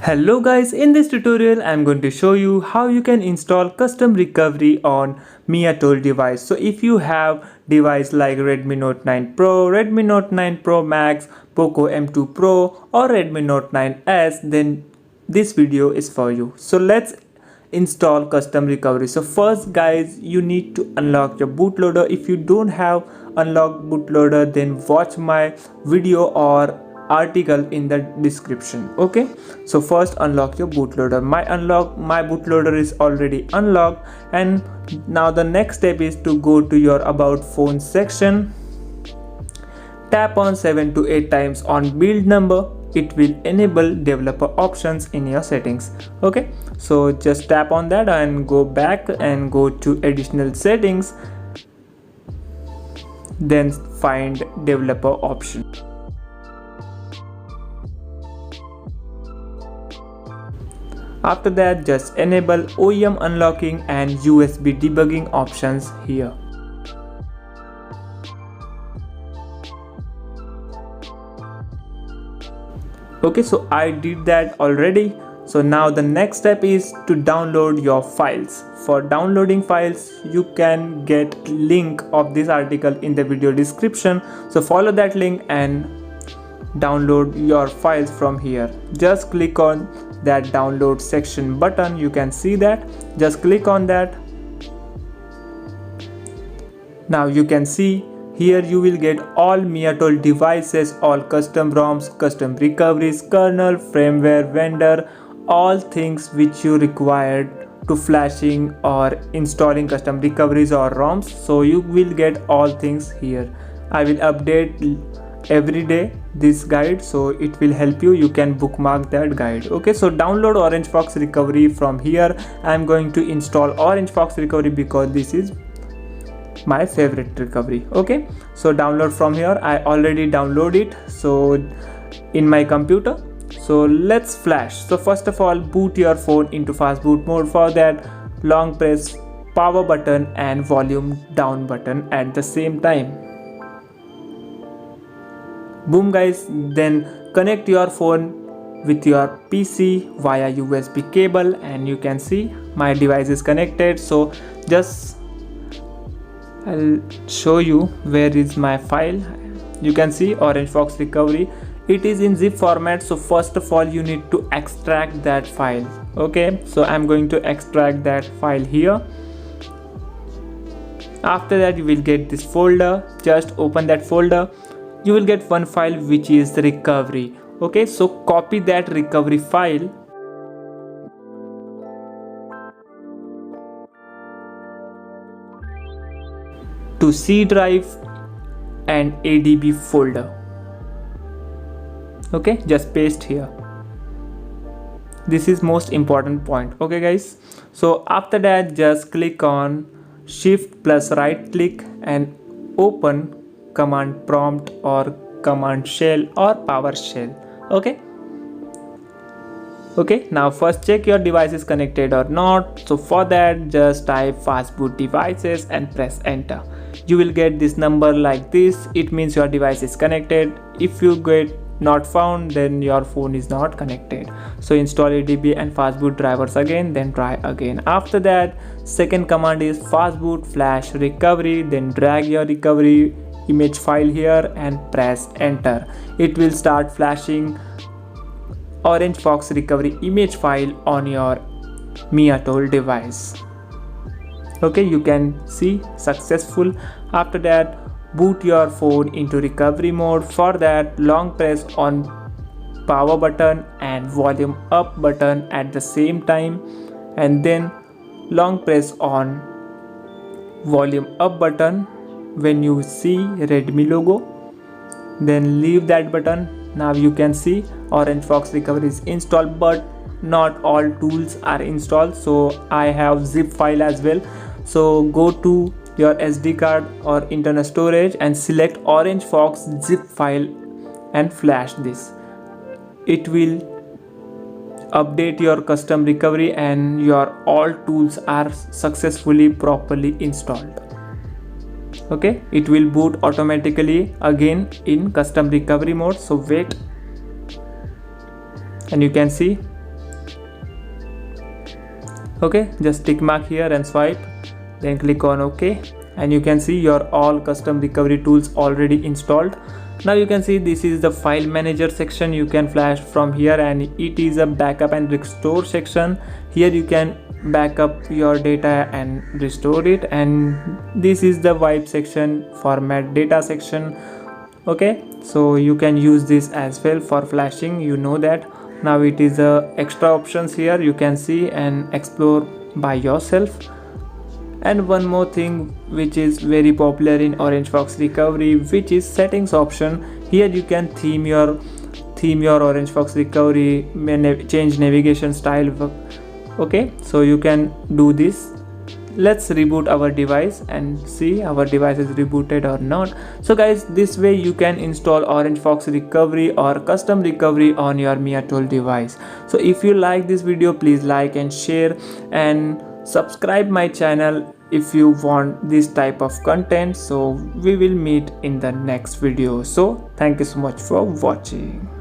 Hello guys, in this tutorial I am going to show you how you can install custom recovery on Mi Atoll device. So if you have device like Redmi Note 9 Pro, Redmi Note 9 Pro Max, Poco M2 Pro or Redmi Note 9S, then this video is for you. So let's install custom recovery. So first guys, you need to unlock your bootloader. If you don't have unlocked bootloader, then watch my video or article in the description. Okay, so first unlock your bootloader. My bootloader is already unlocked, and now the next step is to go to your about phone section, tap on 7 to 8 times on build number. It will enable developer options in your settings. Okay, so just tap on that and go back and go to additional settings, then find developer option. After that, just enable OEM unlocking and USB debugging options here. Okay, so I did that already. So now the next step is to download your files. For downloading files, you can get link of this article in the video description. So follow that link and download your files from here. Just click on that download section button. You can see that. Just click on that. Now you can see here you will get all Mi Atoll devices, all custom ROMs, custom recoveries, kernel, firmware, vendor, all things which you required to flashing or installing custom recoveries or ROMs. So you will get all things here. I will update every day this guide, so it will help you. You can bookmark that guide. Okay, so download OrangeFox recovery from here. I am going to install OrangeFox recovery because this is my favorite recovery. Okay, so download from here. I already downloaded it so in my computer. So let's flash. So first of all, boot your phone into fast boot mode. For that, long press power button and volume down button at the same time. Boom guys, then connect your phone with your PC via USB cable, and you can see my device is connected. So just I'll show you where is my file. You can see OrangeFox recovery. It is in zip format. So first of all, you need to extract that file. Okay, so I'm going to extract that file here. After that, you will get this folder. Just open that folder. You will get one file which is the recovery. Okay, so copy that recovery file to C drive and ADB folder. Okay, just paste here. This is most important point. Okay guys, so after that, just click on shift plus right click and open command prompt or command shell or PowerShell. Okay, now first check your device is connected or not. So for that, just type fastboot devices and press enter. You will get this number like this. It means your device is connected. If you get not found, then your phone is not connected. So install ADB and fastboot drivers again, then try again. After that, second command is fastboot flash recovery. Then drag your recovery image file here and press enter. It will start flashing OrangeFox recovery image file on your Mi Atoll device. Okay, you can see successful. After that, boot your phone into recovery mode. For that, long press on power button and volume up button at the same time, and then long press on volume up button when you see Redmi logo, then leave that button. Now you can see OrangeFox recovery is installed, but not all tools are installed. So I have zip file as well. So go to your SD card or internal storage and select OrangeFox zip file and flash this. It will update your custom recovery and your all tools are successfully properly installed. Okay, it will boot automatically again in custom recovery mode. So wait, and you can see. Okay, just tick mark here and swipe, then click on OK, and you can see your all custom recovery tools already installed. Now you can see this is the file manager section. You can flash from here, and it is a backup and restore section. Here you can back up your data and restore it, and this is the wipe section, format data section. Okay, so you can use this as well for flashing, you know that. Now it is extra options here, you can see and explore by yourself. And one more thing which is very popular in OrangeFox recovery, which is settings option. Here you can theme your OrangeFox recovery, change navigation style. Okay, so you can do this. Let's reboot our device and see our device is rebooted or not. So guys, this way you can install OrangeFox recovery or custom recovery on your MiaTool device. So if you like this video, please like and share, and subscribe my channel if you want this type of content. So we will meet in the next video. So thank you so much for watching.